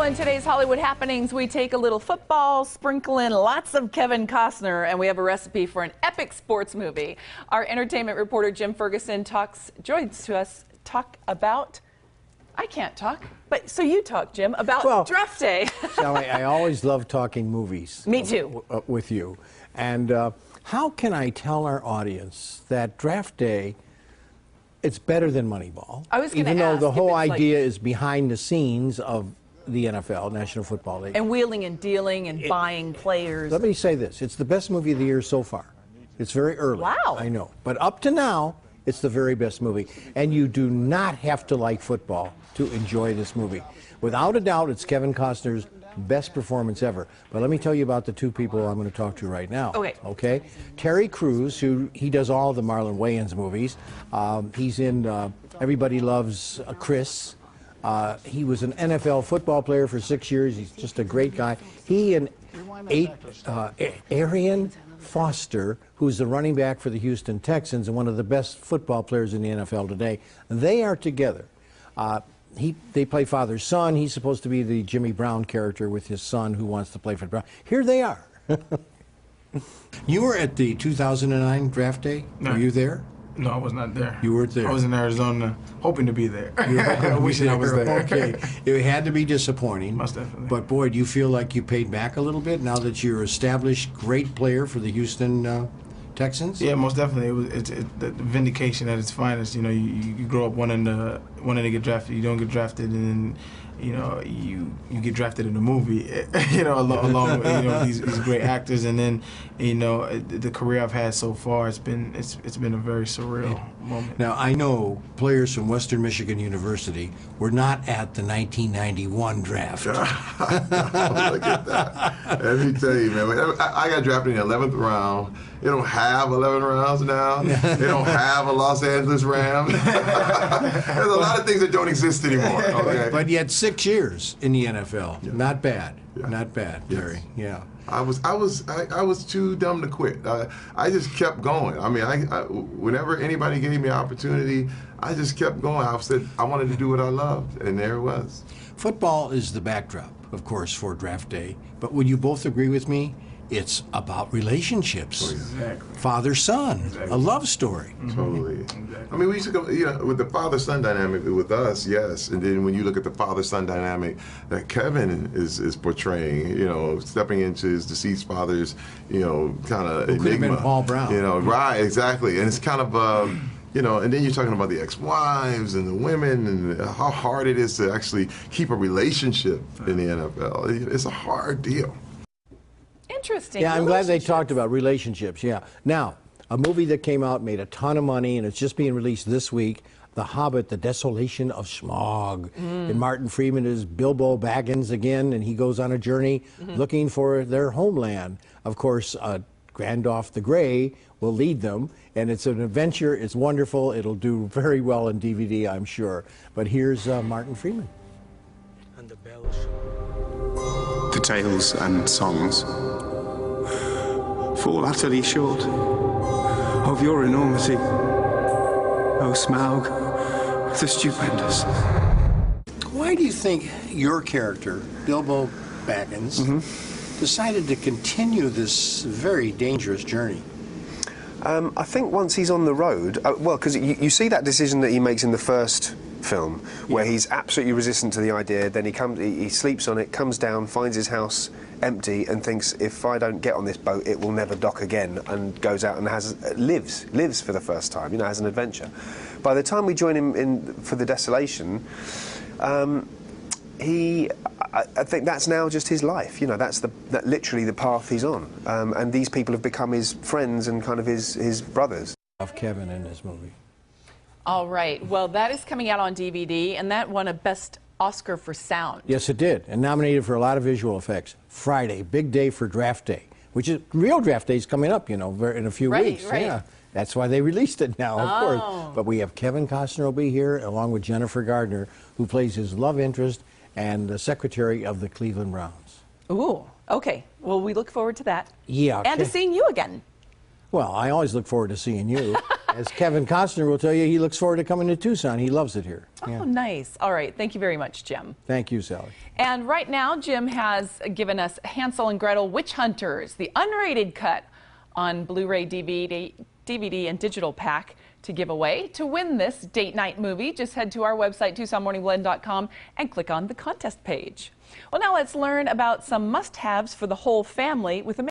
Well, in today's Hollywood happenings, we take a little football, sprinkle in lots of Kevin Costner, and we have a recipe for an epic sports movie. Our entertainment reporter Jim Ferguson joins to us talk about, I can't talk, but so you talk, Jim, about draft day. Sally, I always love talking movies. Me too. With you. And how can I tell our audience that draft day, it's better than Moneyball? I was going to ask. Even though the whole idea is behind the scenes of the NFL, National Football League. And wheeling and dealing and buying players. Let me say this. It's the best movie of the year so far. It's very early. Wow. I know. But up to now, it's the very best movie. And you do not have to like football to enjoy this movie. Without a doubt, it's Kevin Costner's best performance ever. But let me tell you about the two people I'm going to talk to right now. Okay. Terry Crews, he does all the Marlon Wayans movies. He's in Everybody Loves Chris. He was an NFL football player for 6 years. He's just a great guy. He and Arian Foster, who's the running back for the Houston Texans and one of the best football players in the NFL today, they are together. They play father-son. He's supposed to be the Jimmy Brown character with his son who wants to play for Brown. Here they are. You were at the 2009 draft day? No. Were you there? No, I was not there. You weren't there? I was in Arizona, hoping to be there. Wishing I was there. Okay. It had to be disappointing. Most definitely. But boy, do you feel like you paid back a little bit now that you're established great player for the Houston Texans? Yeah, most definitely. It's the vindication at its finest. You know, you grow up wanting to get drafted. You don't get drafted, and then, you know, you get drafted in a movie. You know, along with these great actors, and then, you know, the career I've had so far, it's been a very surreal moment. Now I know players from Western Michigan University were not at the 1991 draft. Look at that. Let me tell you, man. I got drafted in the 11th round. They don't have 11 rounds now. They don't have a Los Angeles Rams. There's a lot of things that don't exist anymore. Okay? But you had 6 years in the NFL. Yeah. Not bad. Yeah. Not bad, Terry. Yes. Yeah. I was too dumb to quit. I just kept going. I mean, whenever anybody gave me an opportunity, I just kept going. I said I wanted to do what I loved, and there it was. Football is the backdrop, of course, for draft day. But would you both agree with me? It's about relationships. Exactly. Father-son, exactly. A love story. Totally. Exactly. I mean, we used to go, you know, with the father-son dynamic with us, yes. And then when you look at the father-son dynamic that Kevin is portraying, you know, stepping into his deceased father's, you know, kind of enigma. Could have been Paul Brown. You know, right, exactly. And it's kind of, you know, and then you're talking about the ex-wives and the women and how hard it is to actually keep a relationship in the NFL. It's a hard deal. Interesting. Yeah, I'm glad they talked about relationships, yeah. Now, a movie that came out, made a ton of money, and it's just being released this week, The Hobbit, The Desolation of Smaug. And Martin Freeman is Bilbo Baggins again, and he goes on a journey looking for their homeland. Of course, Gandalf the Grey will lead them, and it's an adventure. It's wonderful. It'll do very well on DVD, I'm sure. But here's Martin Freeman. And the bells. The tales and songs fall utterly short of your enormity, O Smaug, the stupendous. Why do you think your character, Bilbo Baggins, decided to continue this very dangerous journey? I think once he's on the road, well, because you see that decision that he makes in the first film, where he's absolutely resistant to the idea, then he sleeps on it, comes down, finds his house empty, and thinks, if I don't get on this boat, it will never dock again, and goes out and lives for the first time, you know, has an adventure. By the time we join him in for The Desolation, I think that's now just his life. You know, that's literally the path he's on, and these people have become his friends and kind of his brothers. Of Kevin in this movie. All right. Well, that is coming out on DVD, and that won a Best Oscar for Sound. Yes, it did, and nominated for a lot of visual effects. Friday, big day for draft day, which is real draft day is coming up, you know, in a few weeks. Right. Yeah, that's why they released it now, of course. But we have Kevin Costner will be here, along with Jennifer Gardner, who plays his love interest and the secretary of the Cleveland Browns. Ooh, okay. Well, we look forward to that. Yeah. And to seeing you again. Well, I always look forward to seeing you. As Kevin Costner will tell you, he looks forward to coming to Tucson. He loves it here. Oh, nice. All right. Thank you very much, Jim. Thank you, Sally. And right now, Jim has given us Hansel and Gretel Witch Hunters, the unrated cut on Blu-ray, DVD, and digital pack to give away. To win this date night movie, just head to our website, TucsonMorningBlend.com, and click on the contest page. Well, now let's learn about some must-haves for the whole family with a